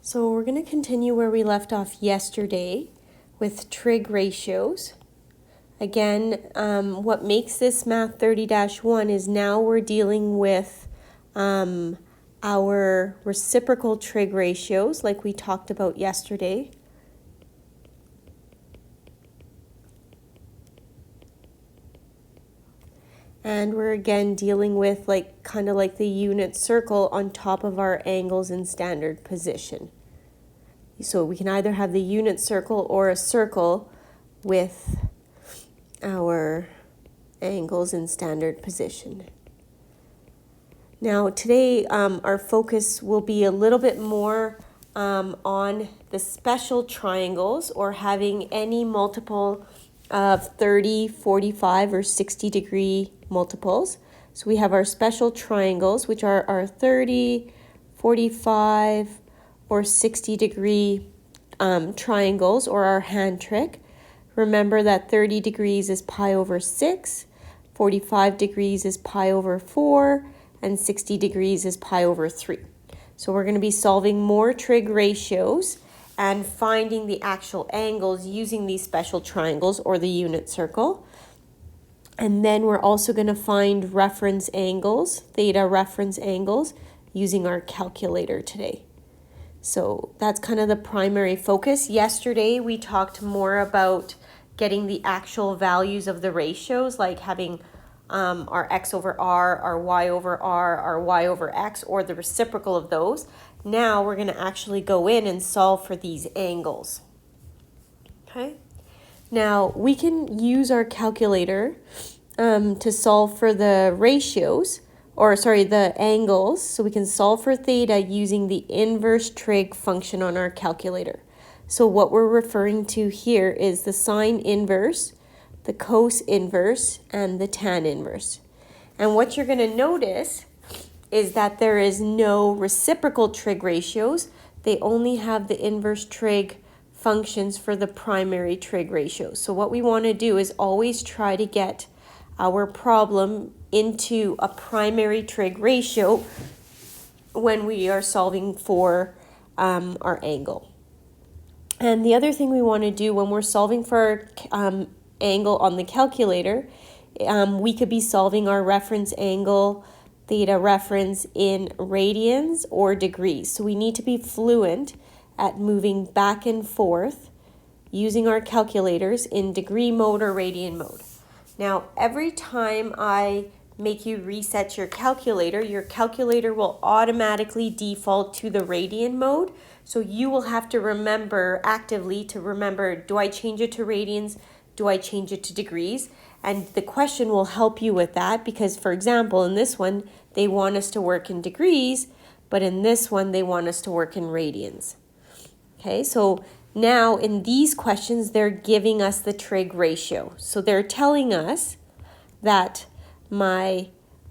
So we're going to continue where we left off yesterday with trig ratios. Again, what makes this Math 30-1 is now we're dealing with our reciprocal trig ratios like we talked about yesterday. And we're again dealing with kind of like the unit circle on top of our angles in standard position. So we can either have the unit circle or a circle with our angles in standard position. Now today our focus will be a little bit more on the special triangles, or having any multiple of 30, 45, or 60 degree multiples. So we have our special triangles, which are our 30, 45, or 60 degree triangles, or our hand trick. Remember that 30 degrees is pi over 6, 45 degrees is pi over 4, and 60 degrees is pi over 3. So we're going to be solving more trig ratios and finding the actual angles using these special triangles or the unit circle. And then we're also going to find reference angles, theta reference angles, using our calculator today. So that's kind of the primary focus. Yesterday we talked more about getting the actual values of the ratios, like having our x over r, our y over r, our y over x, or the reciprocal of those. Now we're going to actually go in and solve for these angles. Okay. Now we can use our calculator to solve for the ratios, the angles. So we can solve for theta using the inverse trig function on our calculator. So what we're referring to here is the sine inverse, the cos inverse, and the tan inverse. And what you're going to notice is that there is no reciprocal trig ratios. They only have the inverse trig functions for the primary trig ratios. So what we want to do is always try to get our problem into a primary trig ratio when we are solving for our angle. And the other thing we want to do when we're solving for our angle on the calculator, we could be solving our reference angle, theta reference, in radians or degrees. So we need to be fluent at moving back and forth using our calculators in degree mode or radian mode. Now, every time I make you reset your calculator will automatically default to the radian mode. So you will have to remember actively do I change it to radians? Do I change it to degrees? And the question will help you with that because, for example, in this one, they want us to work in degrees, but in this one, they want us to work in radians. Okay, so now in these questions, they're giving us the trig ratio. So they're telling us that my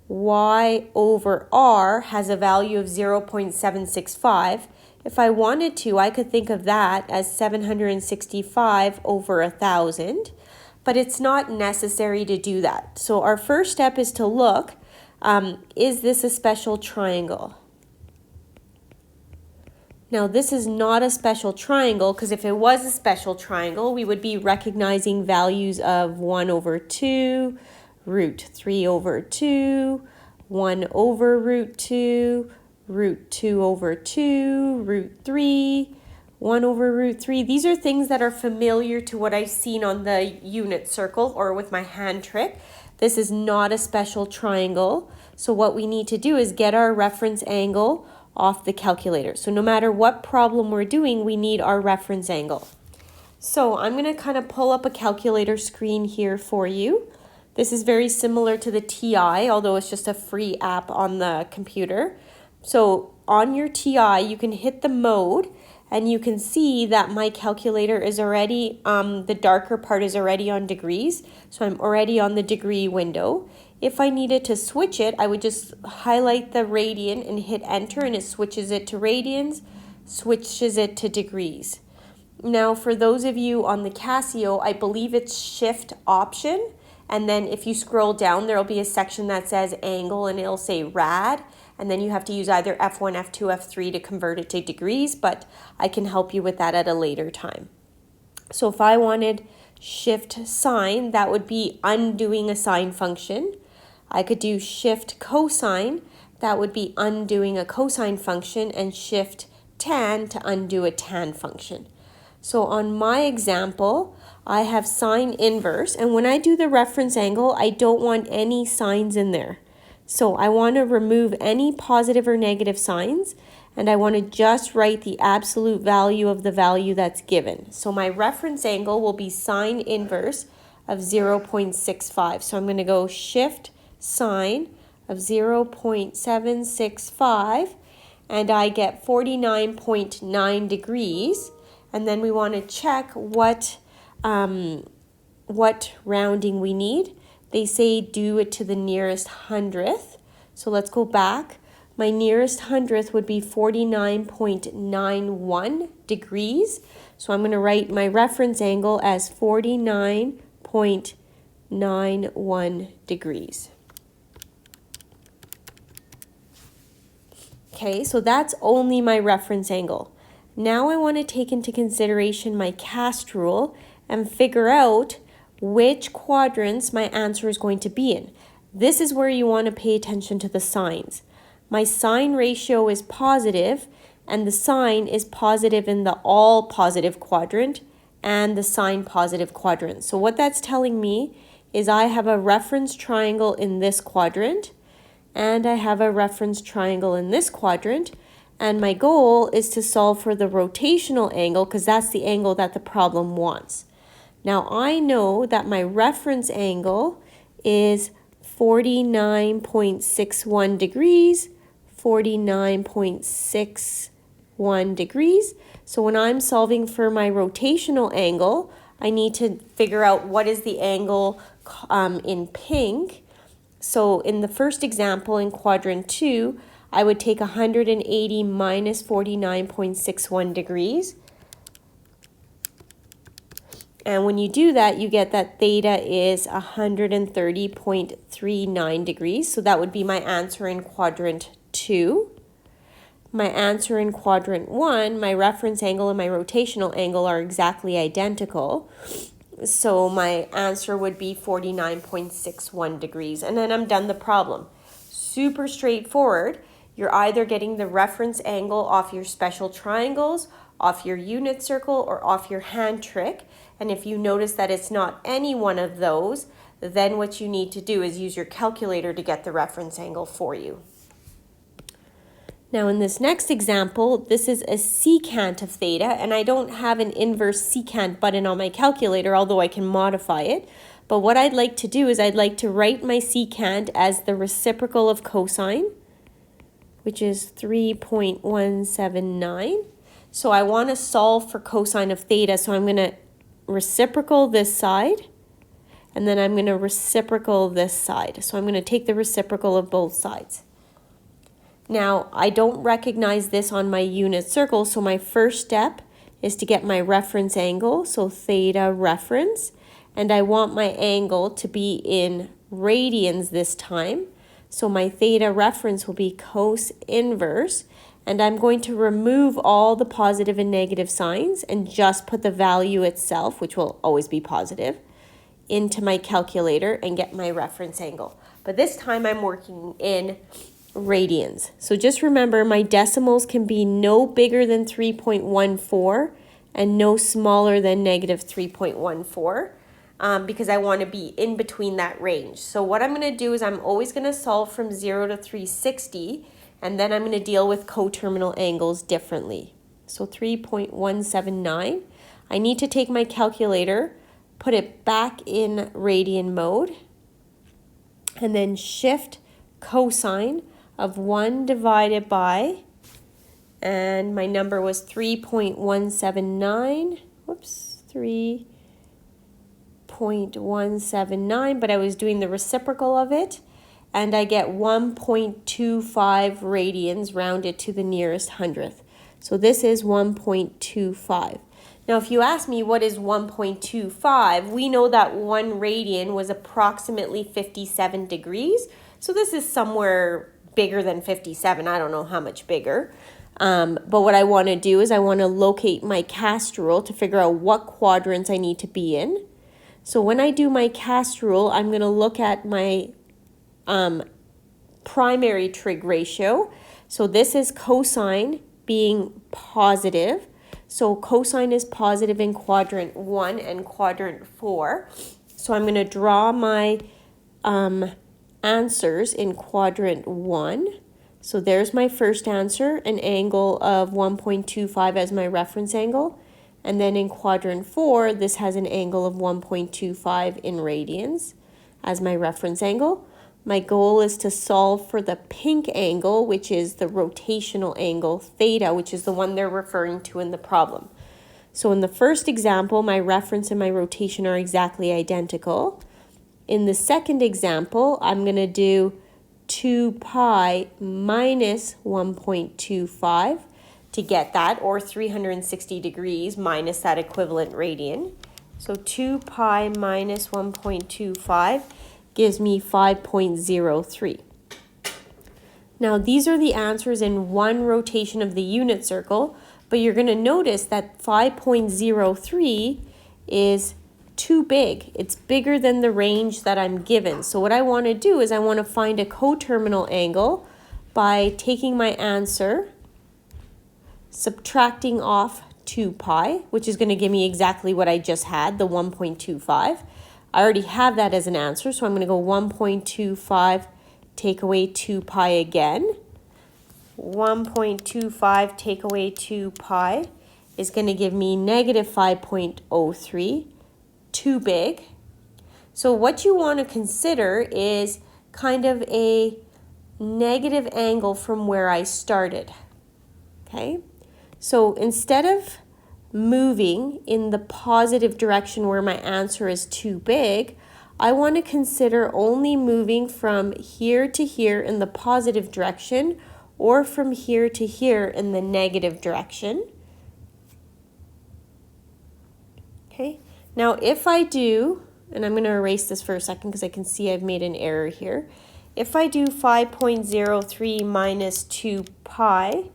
y over r has a value of 0.765. If I wanted to, I could think of that as 765 over 1,000, but it's not necessary to do that. So our first step is to look, is this a special triangle? Now, this is not a special triangle because if it was a special triangle, we would be recognizing values of 1 over 2, root 3 over 2, 1 over root 2, root 2 over 2, root 3, 1 over root 3. These are things that are familiar to what I've seen on the unit circle or with my hand trick. This is not a special triangle. So what we need to do is get our reference angle off the calculator. So no matter what problem we're doing, we need our reference angle. So I'm going to kind of pull up a calculator screen here for you. This is very similar to the TI, although it's just a free app on the computer. So on your TI, you can hit the mode and you can see that my calculator is already, the darker part is already on degrees. So I'm already on the degree window. If I needed to switch it, I would just highlight the radian and hit enter, and it switches it to radians, switches it to degrees. Now, for those of you on the Casio, I believe it's shift option. And then if you scroll down, there'll be a section that says angle and it'll say rad. and then you have to use either F1, F2, F3 to convert it to degrees, but I can help you with that at a later time. So if I wanted shift sine, that would be undoing a sine function. I could do shift cosine, that would be undoing a cosine function, and shift tan to undo a tan function. So on my example, I have sine inverse, and when I do the reference angle, I don't want any signs in there. So I want to remove any positive or negative signs, and I want to just write the absolute value of the value that's given. So my reference angle will be sine inverse of 0.65. So I'm going to go shift sine of 0.765, and I get 49.9 degrees. And then we want to check what rounding we need. They say do it to the nearest hundredth. So let's go back. My nearest hundredth would be 49.91 degrees. So I'm going to write my reference angle as 49.91 degrees. Okay, so that's only my reference angle. Now I want to take into consideration my cast rule and figure out which quadrants my answer is going to be in. This is where you want to pay attention to the signs. My sine ratio is positive, and the sine is positive in the all positive quadrant and the sine positive quadrant. So what that's telling me is I have a reference triangle in this quadrant, and I have a reference triangle in this quadrant, and my goal is to solve for the rotational angle because that's the angle that the problem wants. Now I know that my reference angle is 49.61 degrees, 49.61 degrees. So when I'm solving for my rotational angle, I need to figure out what is the angle in pink. So in the first example in quadrant 2, I would take 180 minus 49.61 degrees. And when you do that, you get that theta is 130.39 degrees. So that would be my answer in quadrant 2. My answer in quadrant 1, my reference angle and my rotational angle are exactly identical. So my answer would be 49.61 degrees. And then I'm done the problem. Super straightforward. You're either getting the reference angle off your special triangles, off your unit circle, or off your hand trick. And if you notice that it's not any one of those, then what you need to do is use your calculator to get the reference angle for you. Now in this next example, this is a secant of theta, and I don't have an inverse secant button on my calculator, although I can modify it. But what I'd like to do is I'd like to write my secant as the reciprocal of cosine, which is 3.179. So I want to solve for cosine of theta, so I'm going to reciprocal this side, and then I'm going to reciprocal this side. So I'm going to take the reciprocal of both sides. Now, I don't recognize this on my unit circle, so my first step is to get my reference angle, so theta reference, and I want my angle to be in radians this time. So my theta reference will be cos inverse, and I'm going to remove all the positive and negative signs and just put the value itself, which will always be positive, into my calculator and get my reference angle. But this time I'm working in radians. So just remember, my decimals can be no bigger than 3.14 and no smaller than negative 3.14 because I want to be in between that range. So what I'm going to do is I'm always going to solve from 0 to 360, and then I'm going to deal with coterminal angles differently. So 3.179. I need to take my calculator, put it back in radian mode, and then shift cosine of 1 divided by, and my number was 3.179, whoops, 3.179, but I was doing the reciprocal of it, and I get 1.25 radians rounded to the nearest hundredth. So this is 1.25. Now, if you ask me what is 1.25, we know that 1 radian was approximately 57 degrees. So this is somewhere bigger than 57. I don't know how much bigger. But what I want to do is I want to locate my cast rule to figure out what quadrants I need to be in. So when I do my cast rule, I'm going to look at my primary trig ratio. So this is cosine being positive. So cosine is positive in quadrant 1 and quadrant 4. So I'm going to draw my answers in quadrant 1. So there's my first answer, an angle of 1.25 as my reference angle. And then in quadrant 4, this has an angle of 1.25 in radians as my reference angle. My goal is to solve for the pink angle, which is the rotational angle, theta, which is the one they're referring to in the problem. So in the first example, my reference and my rotation are exactly identical. In the second example, I'm going to do 2 pi minus 1.25 to get that, or 360 degrees minus that equivalent radian. So 2 pi minus 1.25 gives me 5.03. Now these are the answers in one rotation of the unit circle, but you're going to notice that 5.03 is too big. It's bigger than the range that I'm given. So what I want to do is I want to find a coterminal angle by taking my answer, subtracting off 2 pi, which is going to give me exactly what I just had, the 1.25. I already have that as an answer, so I'm going to go 1.25, take away 2 pi again. 1.25 take away 2 pi is going to give me negative 5.03, too big. So what you want to consider is kind of a negative angle from where I started. Okay, so instead of moving in the positive direction where my answer is too big, I want to consider only moving from here to here in the positive direction, or from here to here in the negative direction. Okay, now if I do, and I'm going to erase this for a second because I can see I've made an error here. If I do 5.03 minus 2 pi,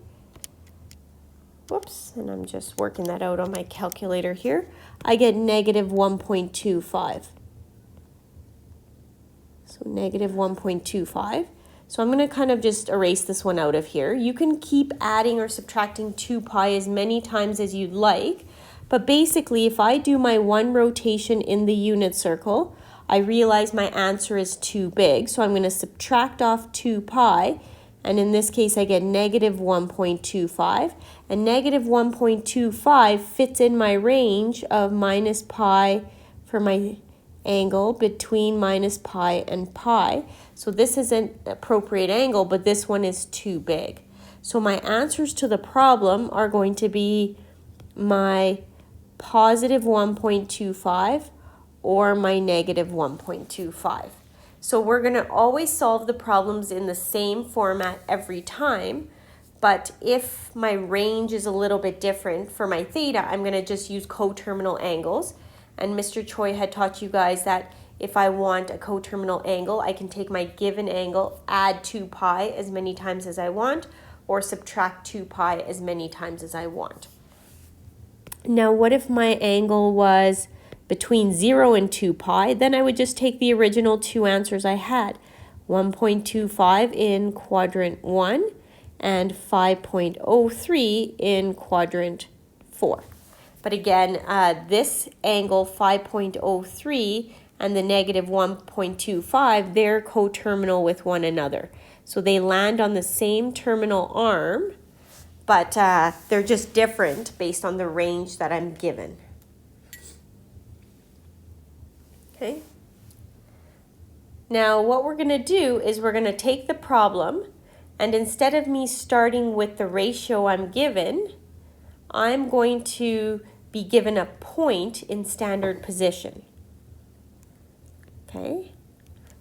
whoops, and I'm just working that out on my calculator here, I get negative 1.25. So negative 1.25. So I'm going to kind of just erase this one out of here. You can keep adding or subtracting 2 pi as many times as you'd like, but basically if I do my one rotation in the unit circle, I realize my answer is too big, so I'm going to subtract off 2 pi, and in this case I get negative 1.25, and negative 1.25 fits in my range of minus pi for my angle between minus pi and pi. So this is an appropriate angle, but this one is too big. So my answers to the problem are going to be my positive 1.25 or my negative 1.25. So we're going to always solve the problems in the same format every time, but if my range is a little bit different for my theta, I'm going to just use coterminal angles. And Mr. Choi had taught you guys that if I want a coterminal angle, I can take my given angle, add 2 pi as many times as I want, or subtract 2 pi as many times as I want. Now, what if my angle was between 0 and 2 pi? Then I would just take the original two answers I had, 1.25 in quadrant 1 and 5.03 in quadrant 4. But again, this angle 5.03 and the negative 1.25, they're coterminal with one another. So they land on the same terminal arm, but they're just different based on the range that I'm given. Okay. Now what we're going to do is we're going to take the problem, and instead of me starting with the ratio I'm given, I'm going to be given a point in standard position. Okay,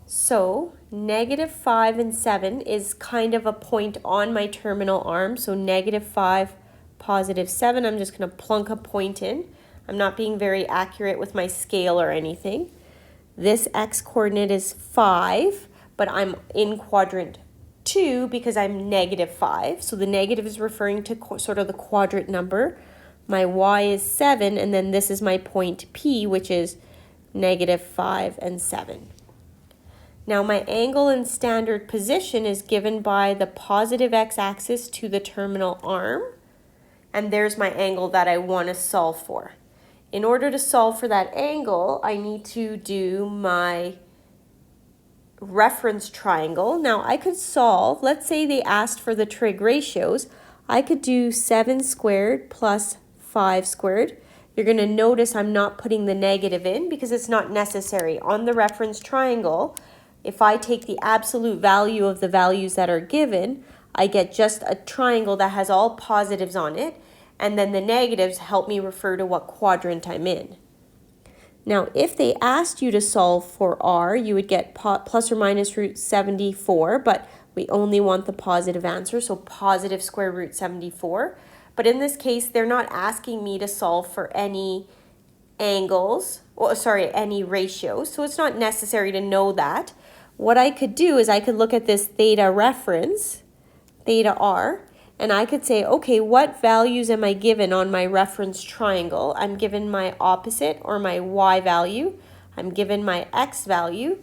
so negative 5 and 7 is kind of a point on my terminal arm. So negative 5, positive 7, I'm just going to plunk a point in. I'm not being very accurate with my scale or anything. This x coordinate is 5, but I'm in quadrant 2 because I'm -5. So the negative is referring to sort of the quadrant number. My y is 7, and then this is my point P, which is -5 and 7. Now my angle in standard position is given by the positive x-axis to the terminal arm, and there's my angle that I want to solve for. In order to solve for that angle, I need to do my reference triangle. Now I could solve, let's say they asked for the trig ratios, I could do 7 squared plus 5 squared. You're going to notice I'm not putting the negative in because it's not necessary. On the reference triangle, if I take the absolute value of the values that are given, I get just a triangle that has all positives on it, and then the negatives help me refer to what quadrant I'm in. Now, if they asked you to solve for r, you would get plus or minus root 74, but we only want the positive answer, so positive square root 74. But in this case, they're not asking me to solve for any angles, any ratios, so it's not necessary to know that. What I could do is I could look at this theta reference, theta r, and I could say, okay, what values am I given on my reference triangle? I'm given my opposite or my y value. I'm given my x value.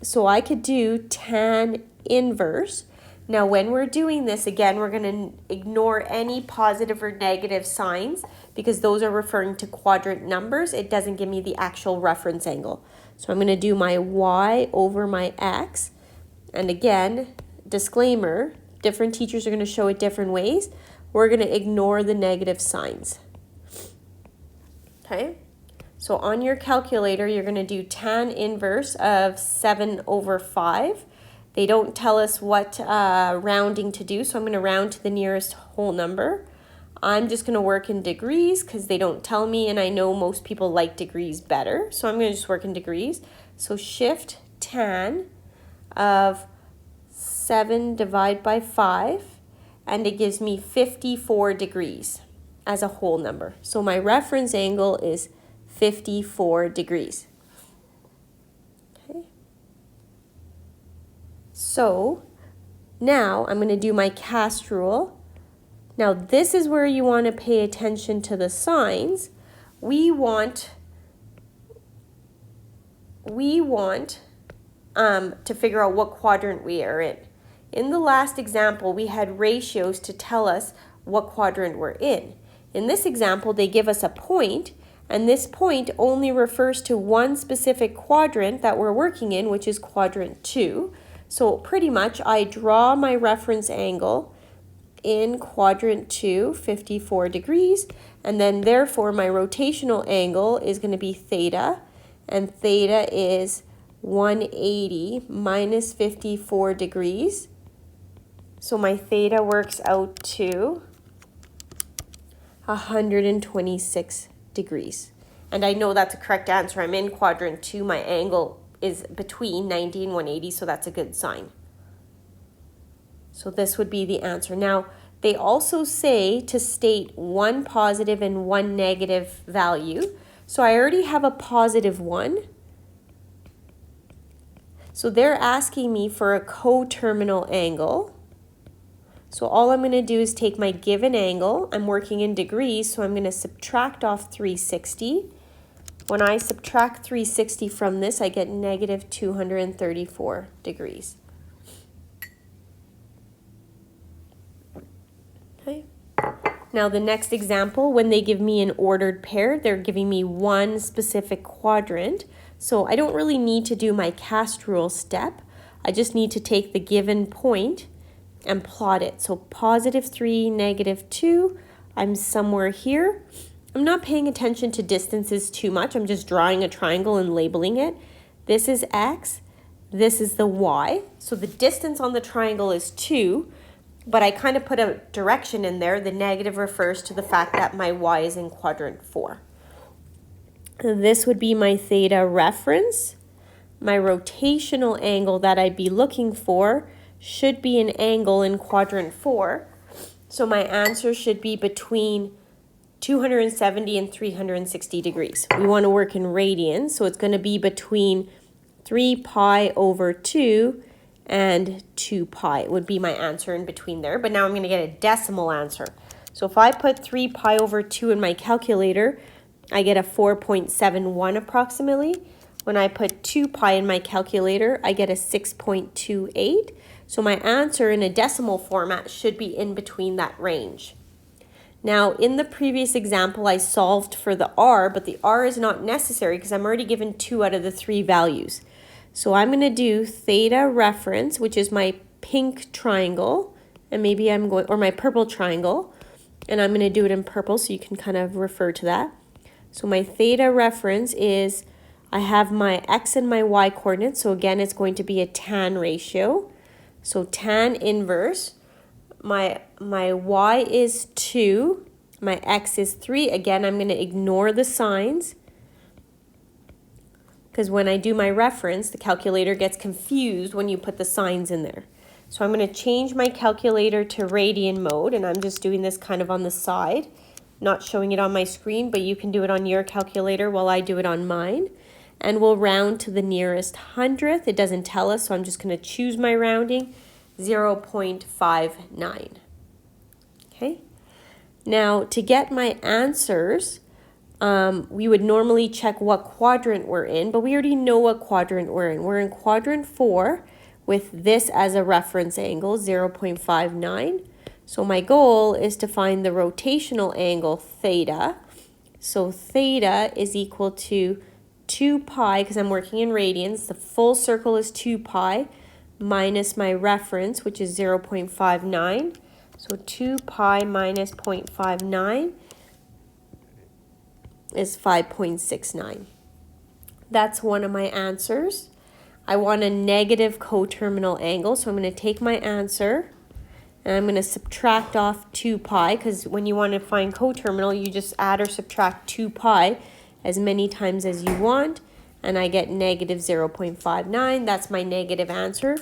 So I could do tan inverse. Now when we're doing this, again, we're going to ignore any positive or negative signs because those are referring to quadrant numbers. It doesn't give me the actual reference angle. So I'm going to do my y over my x. And again, disclaimer, different teachers are going to show it different ways. We're going to ignore the negative signs. Okay, so on your calculator, you're going to do tan inverse of 7/5. They don't tell us what rounding to do, so I'm going to round to the nearest whole number. I'm just going to work in degrees because they don't tell me, and I know most people like degrees better, so I'm going to just work in degrees. So shift tan of 7 divided by 5, and it gives me 54 degrees as a whole number. So my reference angle is 54 degrees. Okay. So now I'm going to do my cast rule. Now this is where you want to pay attention to the signs. We want to figure out what quadrant we are in. In the last example, we had ratios to tell us what quadrant we're in. In this example, they give us a point, and this point only refers to one specific quadrant that we're working in, which is quadrant 2. So pretty much I draw my reference angle in quadrant 2, 54 degrees, and then therefore my rotational angle is going to be theta, and theta is 180 minus 54 degrees. So my theta works out to 126 degrees. And I know that's a correct answer. I'm in quadrant 2. My angle is between 90 and 180, so that's a good sign. So this would be the answer. Now, they also say to state one positive and one negative value. So I already have a positive 1. So they're asking me for a coterminal angle. So all I'm going to do is take my given angle. I'm working in degrees, so I'm going to subtract off 360. When I subtract 360 from this, I get negative 234 degrees. Okay. Now the next example, when they give me an ordered pair, they're giving me one specific quadrant. So I don't really need to do my cast rule step. I just need to take the given point and plot it. So positive 3, negative 2, I'm somewhere here. I'm not paying attention to distances too much. I'm just drawing a triangle and labeling it. This is x, this is the y. So the distance on the triangle is 2, but I kind of put a direction in there. The negative refers to the fact that my y is in quadrant 4. This would be my theta reference. My rotational angle that I'd be looking for should be an angle in quadrant 4. So my answer should be between 270 and 360 degrees. We want to work in radians, so it's going to be between 3 pi over 2 and 2 pi would be my answer in between there. But now I'm going to get a decimal answer. So if I put 3 pi over 2 in my calculator, I get a 4.71 approximately. When I put 2 pi in my calculator, I get a 6.28. So my answer in a decimal format should be in between that range. Now, in the previous example, I solved for the r, but the r is not necessary because I'm already given 2 out of the 3 values. So I'm going to do theta reference, which is my pink triangle, and maybe I'm going, or my purple triangle, and I'm going to do it in purple so you can kind of refer to that. So my theta reference is, I have my x and my y coordinates, so again, it's going to be a tan ratio. So tan inverse. My y is 2, my x is 3. Again, I'm going to ignore the signs because when I do my reference, the calculator gets confused when you put the signs in there. So I'm going to change my calculator to radian mode, and I'm just doing this kind of on the side, not showing it on my screen, but you can do it on your calculator while I do it on mine. And we'll round to the nearest hundredth. It doesn't tell us, so I'm just going to choose my rounding. 0.59. Okay. Now to get my answers, we would normally check what quadrant we're in, but we already know what quadrant we're in. We're in quadrant 4 with this as a reference angle, 0.59. So my goal is to find the rotational angle theta. So theta is equal to 2 pi, because I'm working in radians. The full circle is 2 pi. Minus my reference, which is 0.59. So 2 pi minus 0.59 is 5.69. That's one of my answers. I want a negative coterminal angle, so I'm going to take my answer and I'm going to subtract off 2 pi, because when you want to find coterminal, you just add or subtract 2 pi as many times as you want. And I get negative 0.59. That's my negative answer.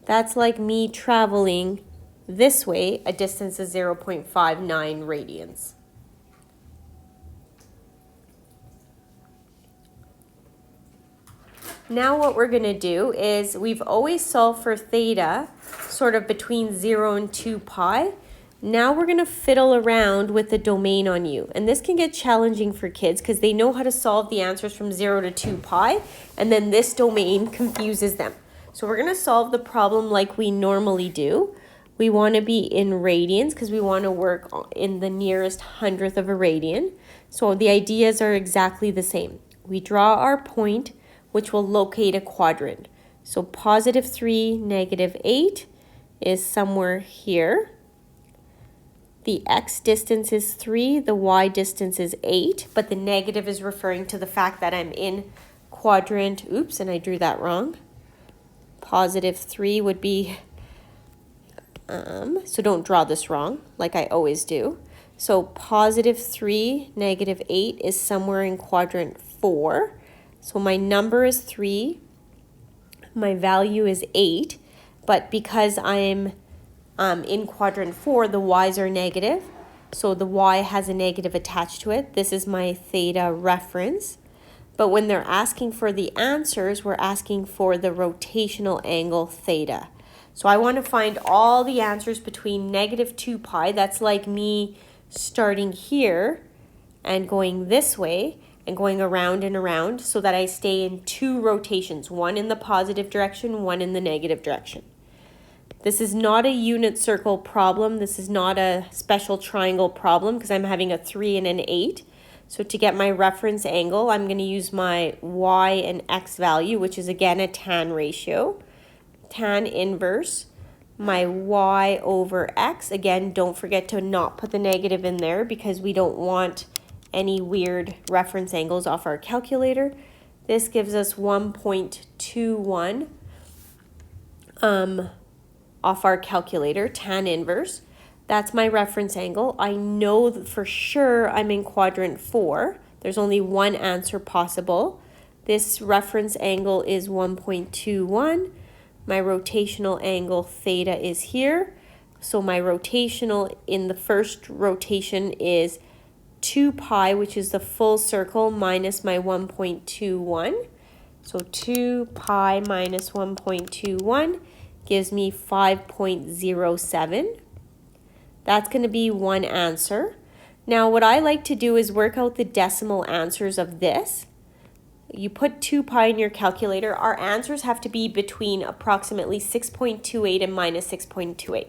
That's like me traveling this way, a distance of 0.59 radians. Now what we're going to do is, we've always solved for theta sort of between 0 and 2 pi. Now we're going to fiddle around with the domain on U. And this can get challenging for kids because they know how to solve the answers from 0 to 2 pi, and then this domain confuses them. So we're going to solve the problem like we normally do. We want to be in radians because we want to work in the nearest hundredth of a radian. So the ideas are exactly the same. We draw our point, which will locate a quadrant. So positive 3, negative 8 is somewhere here. The x distance is 3, the y distance is 8, but the negative is referring to the fact that I'm in quadrant, oops, and I drew that wrong. Positive 3 would be, so don't draw this wrong, like I always do. So positive 3, negative 8 is somewhere in quadrant 4. So my number is 3, my value is 8, but because I'm in quadrant 4, the y's are negative, so the y has a negative attached to it. This is my theta reference. But when they're asking for the answers, we're asking for the rotational angle theta. So I want to find all the answers between negative 2 pi. That's like me starting here and going this way and going around and around so that I stay in 2 rotations, one in the positive direction, one in the negative direction. This is not a unit circle problem. This is not a special triangle problem because I'm having a 3 and an 8. So to get my reference angle, I'm going to use my y and x value, which is again a tan ratio. Tan inverse, my y over x. Again, don't forget to not put the negative in there because we don't want any weird reference angles off our calculator. This gives us 1.21 off our calculator, tan inverse. That's my reference angle. I know for sure I'm in quadrant 4. There's only one answer possible. This reference angle is 1.21. My rotational angle theta is here. So my rotational in the first rotation is 2 pi, which is the full circle, minus my 1.21. So 2 pi minus 1.21 gives me 5.07. That's going to be one answer. Now what I like to do is work out the decimal answers of this. You put 2 pi in your calculator. Our answers have to be between approximately 6.28 and minus 6.28.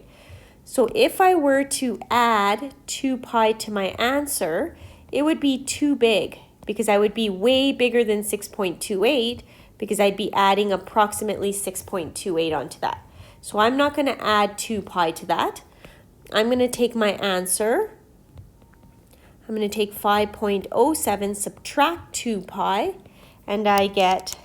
So if I were to add 2 pi to my answer, it would be too big because I would be way bigger than 6.28 because I'd be adding approximately 6.28 onto that. So I'm not going to add 2 pi to that. I'm going to take my answer. I'm going to take 5.07, subtract 2 pi, and I get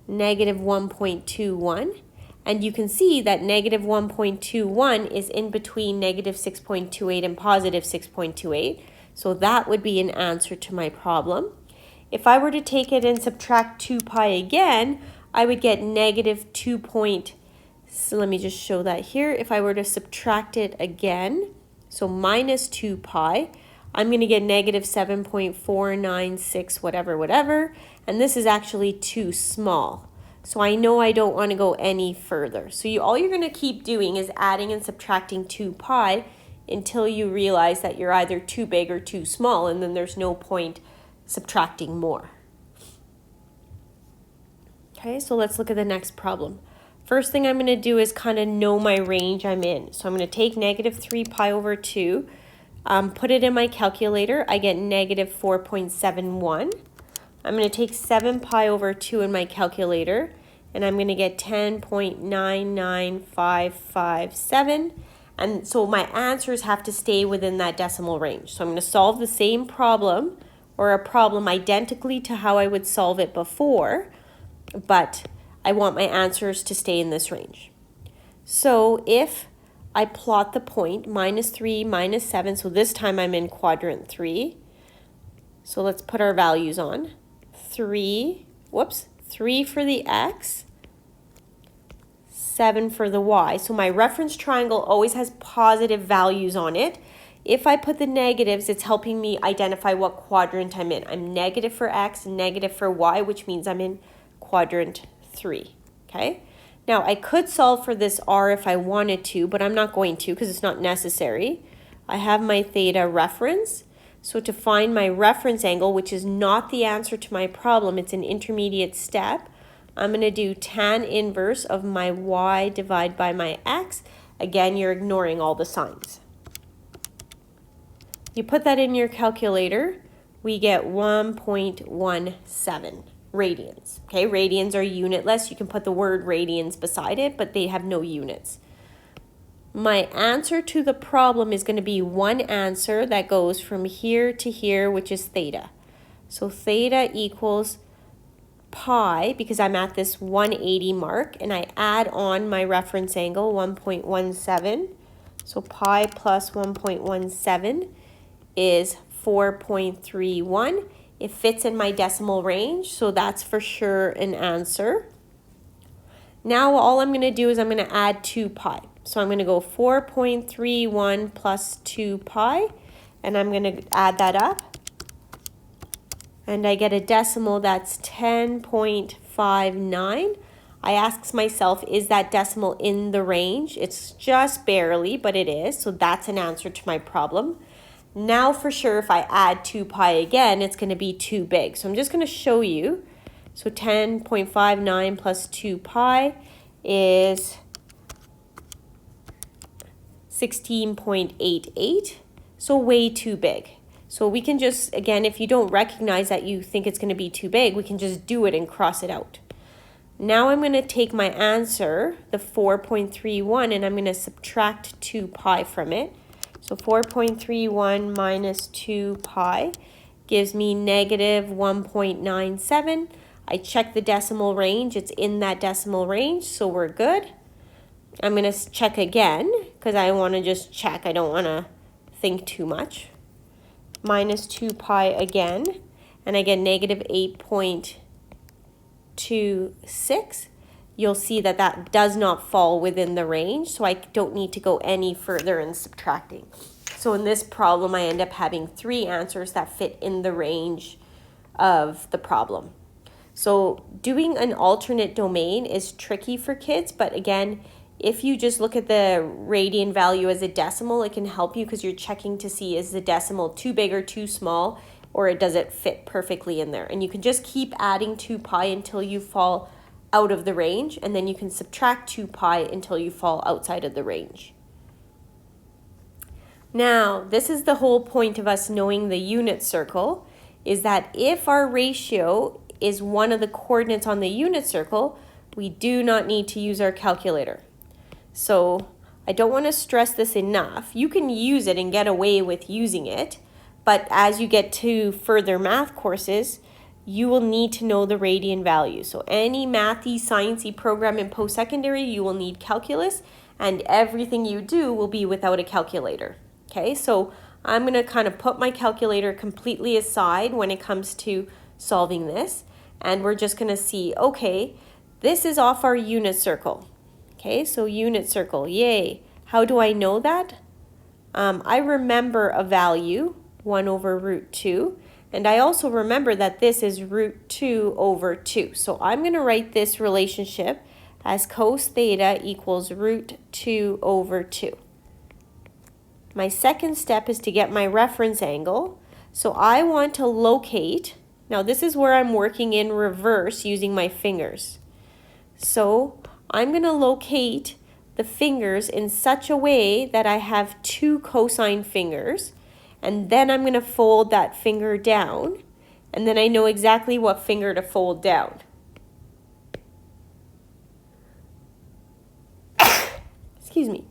negative 1.21. And you can see that negative 1.21 is in between negative 6.28 and positive 6.28. So that would be an answer to my problem. If I were to take it and subtract 2 pi again, I would get negative 2. So let me just show that here. If I were to subtract it again, so minus 2 pi, I'm going to get negative 7.496 whatever, and this is actually too small. So I know I don't want to go any further. So all you're going to keep doing is adding and subtracting 2 pi until you realize that you're either too big or too small, and then there's no point subtracting more. Okay, so let's look at the next problem. First thing I'm going to do is kind of know my range I'm in. So I'm going to take negative 3 pi over 2, put it in my calculator. I get negative 4.71. I'm going to take 7 pi over 2 in my calculator, and I'm going to get 10.99557. And so my answers have to stay within that decimal range. So I'm going to solve the same problem, or a problem identically to how I would solve it before, but I want my answers to stay in this range. So if I plot the point, minus 3, minus 7, so this time I'm in quadrant 3. So let's put our values on. 3 for the x, 7 for the y. So my reference triangle always has positive values on it. If I put the negatives, it's helping me identify what quadrant I'm in. I'm negative for x, negative for y, which means I'm in quadrant 3. Okay? Now I could solve for this r if I wanted to, but I'm not going to because it's not necessary. I have my theta reference. So to find my reference angle, which is not the answer to my problem, it's an intermediate step, I'm going to do tan inverse of my y divided by my x. Again, you're ignoring all the signs. You put that in your calculator, we get 1.17 radians. Okay, radians are unitless. You can put the word radians beside it, but they have no units. My answer to the problem is going to be one answer that goes from here to here, which is theta. So theta equals pi, because I'm at this 180 mark, and I add on my reference angle, 1.17. So pi plus 1.17 is 4.31. It fits in my decimal range, so that's for sure an answer. Now all I'm going to do is I'm going to add 2 pi. So I'm going to go 4.31 plus 2 pi, and I'm going to add that up. And I get a decimal that's 10.59. I ask myself, is that decimal in the range? It's just barely, but it is. So that's an answer to my problem. Now for sure, if I add 2 pi again, it's going to be too big. So I'm just going to show you. So 10.59 plus 2 pi is 16.88. So way too big. So we can just, again, if you don't recognize that you think it's going to be too big, we can just do it and cross it out. Now I'm going to take my answer, the 4.31, and I'm going to subtract 2 pi from it. So 4.31 minus 2 pi gives me negative 1.97. I check the decimal range. It's in that decimal range, so we're good. I'm going to check again because I want to just check. I don't want to think too much. Minus 2 pi again, and I get negative 8.26. You'll see that that does not fall within the range, so I don't need to go any further in subtracting. So in this problem, I end up having 3 answers that fit in the range of the problem. So doing an alternate domain is tricky for kids, but again, if you just look at the radian value as a decimal, it can help you because you're checking to see is the decimal too big or too small, or does it fit perfectly in there. And you can just keep adding 2 pi until you fall out of the range, and then you can subtract 2 pi until you fall outside of the range. Now, this is the whole point of us knowing the unit circle, is that if our ratio is one of the coordinates on the unit circle, we do not need to use our calculator. So I don't want to stress this enough. You can use it and get away with using it, but as you get to further math courses, you will need to know the radian value. So any mathy, sciencey program in post-secondary, you will need calculus, and everything you do will be without a calculator. Okay, so I'm going to kind of put my calculator completely aside when it comes to solving this, and we're just going to see, okay, this is off our unit circle. Okay, so unit circle, yay. How do I know that? I remember a value, 1 over root 2, and I also remember that this is root 2 over 2. So I'm going to write this relationship as cos theta equals root 2 over 2. My second step is to get my reference angle. So I want to locate, now this is where I'm working in reverse using my fingers. So I'm going to locate the fingers in such a way that I have 2 cosine fingers, and then I'm going to fold that finger down, and then I know exactly what finger to fold down. Excuse me.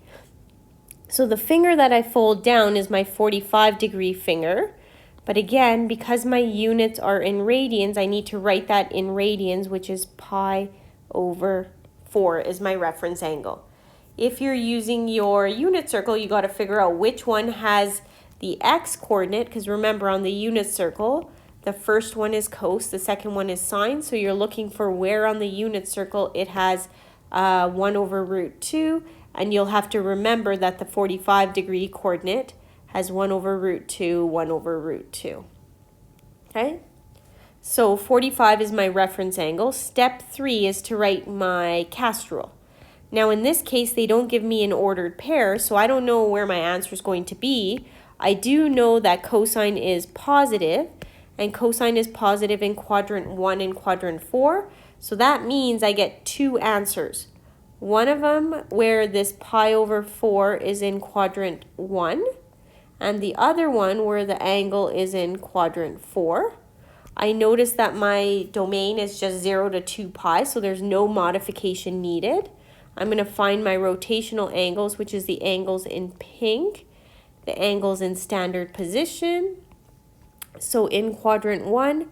So the finger that I fold down is my 45-degree finger. But again, because my units are in radians, I need to write that in radians, which is pi over 4 is my reference angle. If you're using your unit circle, you got to figure out which one has the x coordinate, because remember on the unit circle, the first one is cos, the second one is sine. So you're looking for where on the unit circle it has 1 over root 2. And you'll have to remember that the 45-degree coordinate has 1 over root 2, 1 over root 2. Okay? So 45 is my reference angle. Step 3 is to write my cast rule. Now in this case, they don't give me an ordered pair, so I don't know where my answer is going to be. I do know that cosine is positive, and cosine is positive in quadrant 1 and quadrant 4. So that means I get 2 answers. One of them where this pi over 4 is in quadrant 1, and the other one where the angle is in quadrant 4. I notice that my domain is just 0 to 2 pi, so there's no modification needed. I'm going to find my rotational angles, which is the angles in pink, the angles in standard position. So in quadrant 1,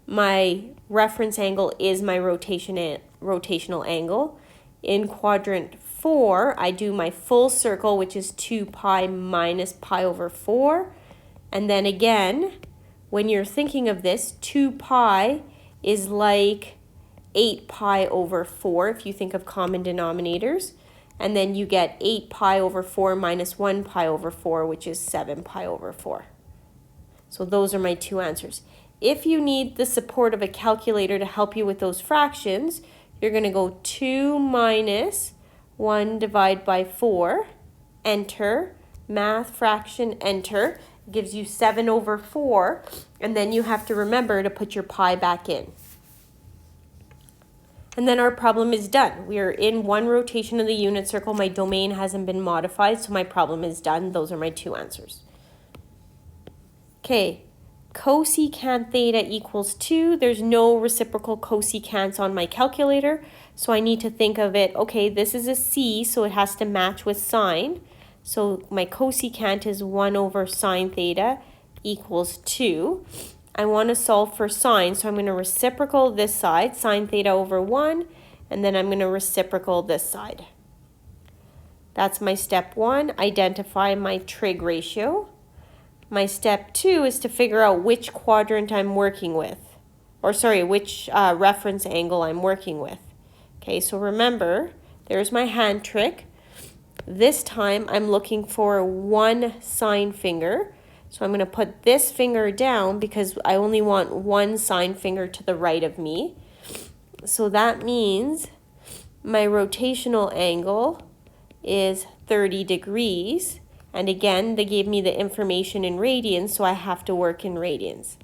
my reference angle is my rotational angle. In quadrant 4, I do my full circle, which is 2 pi minus pi over 4. And then again, when you're thinking of this, 2 pi is like 8 pi over 4 if you think of common denominators. And then you get 8 pi over 4 minus 1 pi over 4, which is 7 pi over 4. So those are my 2 answers. If you need the support of a calculator to help you with those fractions, you're going to go 2 minus 1 divided by 4, enter, math fraction, enter, gives you 7 over 4, and then you have to remember to put your pi back in. And then our problem is done. We are in one rotation of the unit circle. My domain hasn't been modified, so my problem is done. Those are my 2 answers. Okay. Cosecant theta equals 2. There's no reciprocal cosecants on my calculator, so I need to think of it, okay, this is a c, so it has to match with sine. So my cosecant is 1 over sine theta equals 2. I want to solve for sine, so I'm going to reciprocal this side, sine theta over 1, and then I'm going to reciprocal this side. That's my step 1, identify my trig ratio. My step 2 is to figure out which quadrant I'm working with, or sorry, which reference angle I'm working with. Okay, so remember, there's my hand trick. This time I'm looking for 1 sine finger. So I'm going to put this finger down because I only want 1 sine finger to the right of me. So that means my rotational angle is 30 degrees. And again, they gave me the information in radians, so I have to work in radians.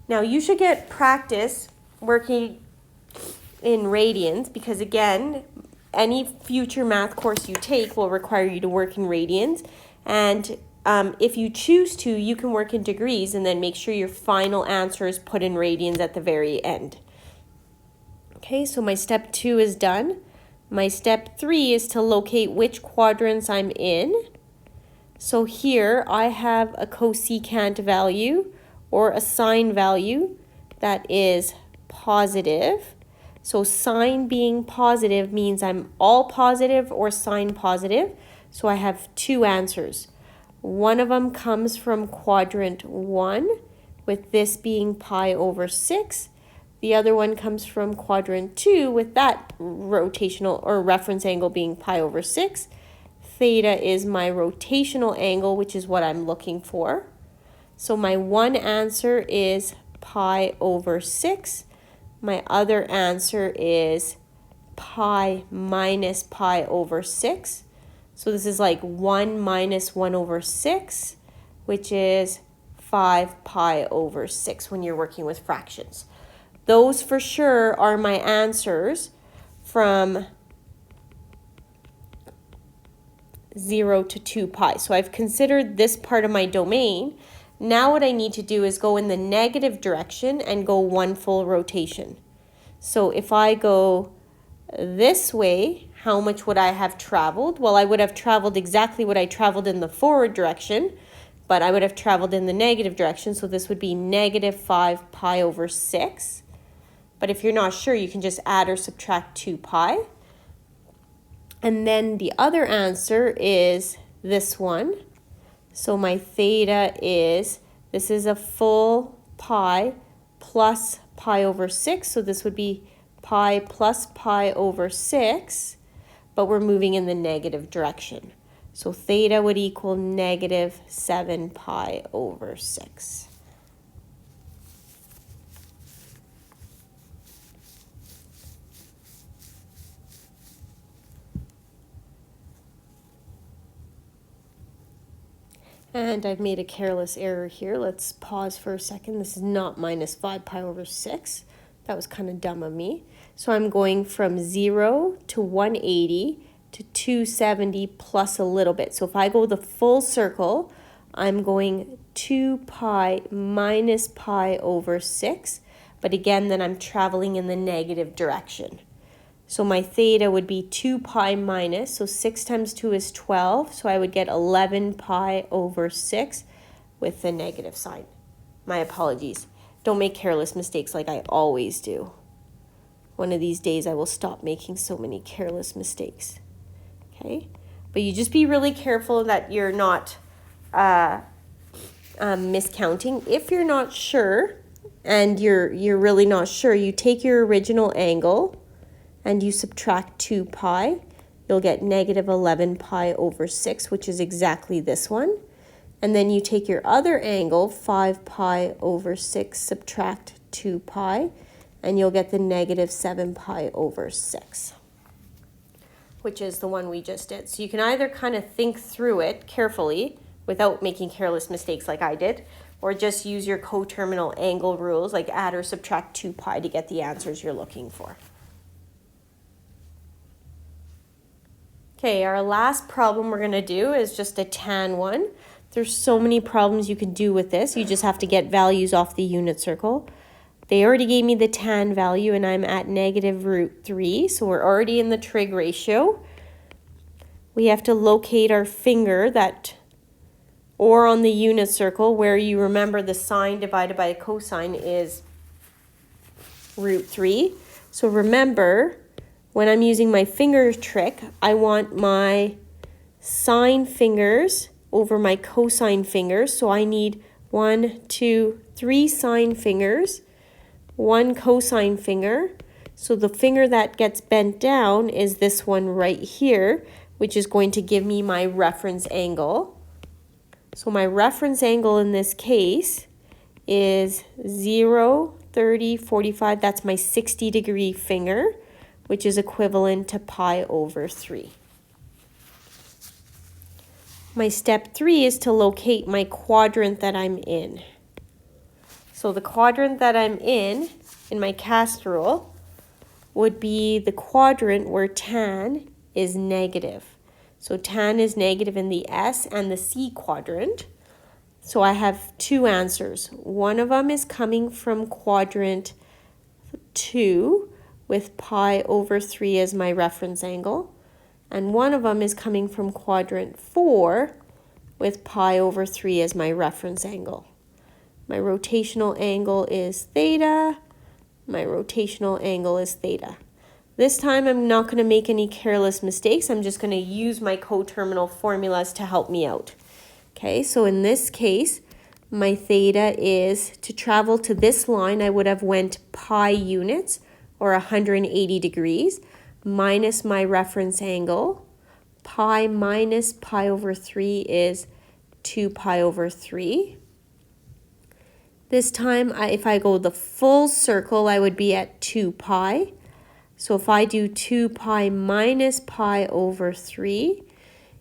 Now you should get practice working in radians because again, any future math course you take will require you to work in radians. And if you choose to, you can work in degrees and then make sure your final answer is put in radians at the very end. Okay, so my step 2 is done. My step 3 is to locate which quadrants I'm in. So here I have a cosecant value or a sine value that is positive. So sine being positive means I'm all positive or sine positive. So I have 2 answers. One of them comes from quadrant 1, with this being pi over 6. The other one comes from quadrant 2, with that rotational or reference angle being pi over 6. Theta is my rotational angle, which is what I'm looking for. So my one answer is pi over 6. My other answer is pi minus pi over 6. So this is like 1 minus 1 over 6, which is 5 pi over 6 when you're working with fractions. Those for sure are my answers from 0 to 2 pi. So I've considered this part of my domain. Now what I need to do is go in the negative direction and go 1 full rotation. So if I go this way, how much would I have traveled? Well, I would have traveled exactly what I traveled in the forward direction, but I would have traveled in the negative direction. So this would be negative 5 pi over 6. But if you're not sure, you can just add or subtract 2 pi. And then the other answer is this one. So my theta is, this is a full pi plus pi over 6. So this would be pi plus pi over 6, but we're moving in the negative direction. So theta would equal negative 7 pi over 6. And I've made a careless error here. Let's pause for a second. This is not minus 5 pi over 6. That was kind of dumb of me. So I'm going from 0 to 180 to 270 plus a little bit. So if I go the full circle, I'm going 2 pi minus pi over 6. But again, then I'm traveling in the negative direction. So my theta would be 2 pi minus, so 6 times 2 is 12, so I would get 11 pi over 6 with the negative sign. My apologies. Don't make careless mistakes like I always do. One of these days I will stop making so many careless mistakes. Okay? But you just be really careful that you're not miscounting. If you're not sure, and you're really not sure, you take your original angle and you subtract 2 pi, you'll get negative 11 pi over 6, which is exactly this one. And then you take your other angle, 5 pi over 6, subtract 2 pi, and you'll get the negative 7 pi over 6, which is the one we just did. So you can either kind of think through it carefully without making careless mistakes like I did, or just use your coterminal angle rules like add or subtract 2 pi to get the answers you're looking for. Okay, our last problem we're going to do is just a tan one. There's so many problems you can do with this. You just have to get values off the unit circle. They already gave me the tan value and I'm at negative root 3, so we're already in the trig ratio. We have to locate our finger or on the unit circle where you remember the sine divided by the cosine is root 3. So remember, when I'm using my finger trick, I want my sine fingers over my cosine fingers. So I need 1, 2, 3 sine fingers, 1 cosine finger. So the finger that gets bent down is this one right here, which is going to give me my reference angle. So my reference angle in this case is 0 30, 45, that's my 60-degree finger, which is equivalent to pi over 3. My step 3 is to locate my quadrant that I'm in. So the quadrant that I'm in my casserole, would be the quadrant where tan is negative. So tan is negative in the S and the C quadrant. So I have two answers. One of them is coming from quadrant 2 with pi over 3 as my reference angle. And one of them is coming from quadrant 4 with pi over 3 as my reference angle. My rotational angle is theta. My rotational angle is theta. This time I'm not going to make any careless mistakes. I'm just going to use my coterminal formulas to help me out. Okay, so in this case, my theta is, to travel to this line, I would have went pi units, or 180 degrees, minus my reference angle. Pi minus pi over 3 is 2 pi over 3. This time, if I go the full circle, I would be at 2 pi. So if I do 2 pi minus pi over 3,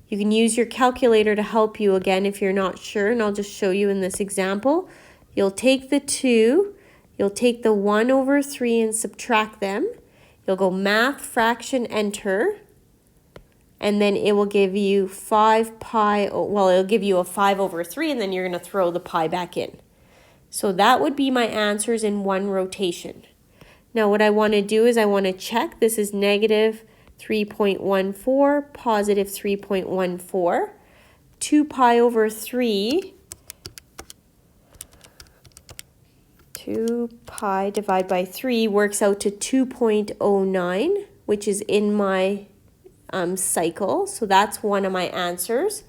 you can use your calculator to help you again if you're not sure, and I'll just show you in this example. You'll take the 2, you'll take the 1 over 3 and subtract them. You'll go math, fraction, enter, and then it will give you 5 pi, well, it'll give you a 5 over 3, and then you're going to throw the pi back in. So that would be my answers in one rotation. Now what I want to do is I want to check. This is negative 3.14, positive 3.14. 2 pi over 3. 2 pi divided by 3 works out to 2.09, which is in my cycle. So that's one of my answers.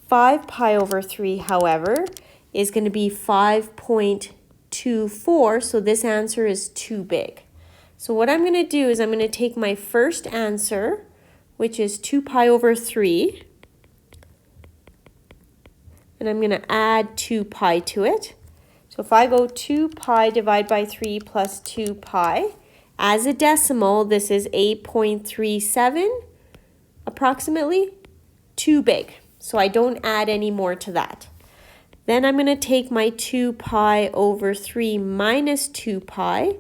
5 pi over 3, however, is going to be 5.24, so this answer is too big. So what I'm going to do is I'm going to take my first answer, which is 2 pi over 3, and I'm going to add 2 pi to it. So if I go 2 pi divided by 3 plus 2 pi, as a decimal, this is 8.37, approximately. Too big, so I don't add any more to that. Then I'm going to take my 2 pi over 3 minus 2 pi,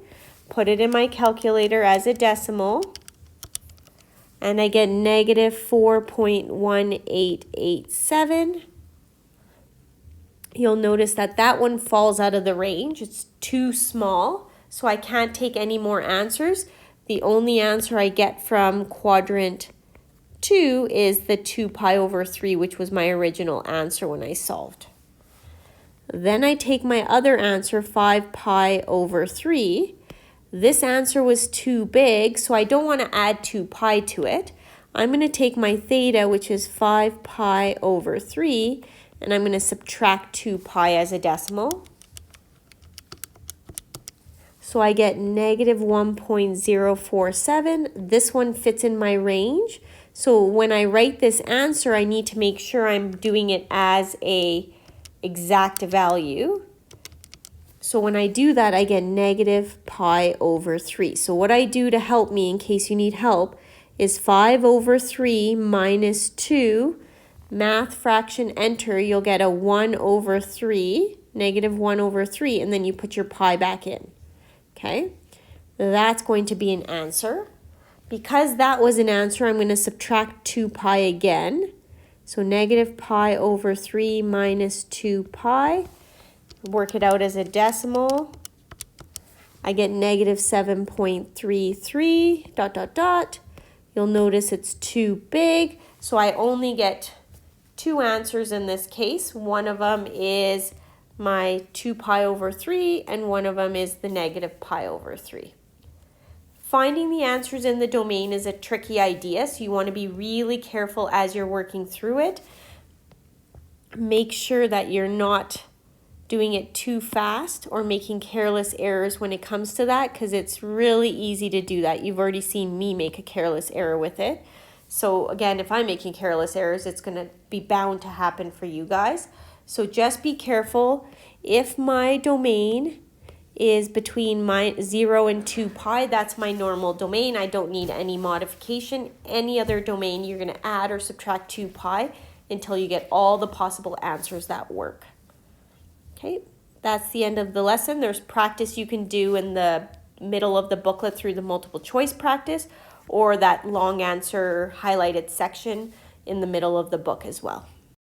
put it in my calculator as a decimal, and I get negative 4.1887. You'll notice that that one falls out of the range. It's too small, so I can't take any more answers. The only answer I get from quadrant 2 is the 2 pi over 3, which was my original answer when I solved. Then I take my other answer, 5 pi over 3. This answer was too big, so I don't want to add 2 pi to it. I'm going to take my theta, which is 5 pi over 3, and I'm going to subtract 2 pi as a decimal. So I get negative 1.047. This one fits in my range. So when I write this answer, I need to make sure I'm doing it as a exact value. So when I do that, I get negative pi over 3. So what I do to help me, in case you need help, is 5 over 3 minus 2, math, fraction, enter, you'll get a 1 over 3, negative 1 over 3, and then you put your pi back in. Okay, that's going to be an answer. Because that was an answer, I'm going to subtract 2 pi again. So negative pi over 3 minus 2 pi. Work it out as a decimal. I get negative 7.33, dot, dot, dot. You'll notice it's too big. So I only get two answers in this case. One of them is my 2 pi over 3, and one of them is the negative pi over 3. Finding the answers in the domain is a tricky idea, so you want to be really careful as you're working through it. Make sure that you're not doing it too fast or making careless errors when it comes to that, because it's really easy to do that. You've already seen me make a careless error with it. So again, if I'm making careless errors, it's going to be bound to happen for you guys. So just be careful. If my domain is between 0 and 2 pi. That's my normal domain. I don't need any modification. Any other domain, you're going to add or subtract 2 pi until you get all the possible answers that work. Okay, that's the end of the lesson. There's practice you can do in the middle of the booklet through the multiple choice practice, or that long answer highlighted section in the middle of the book as well.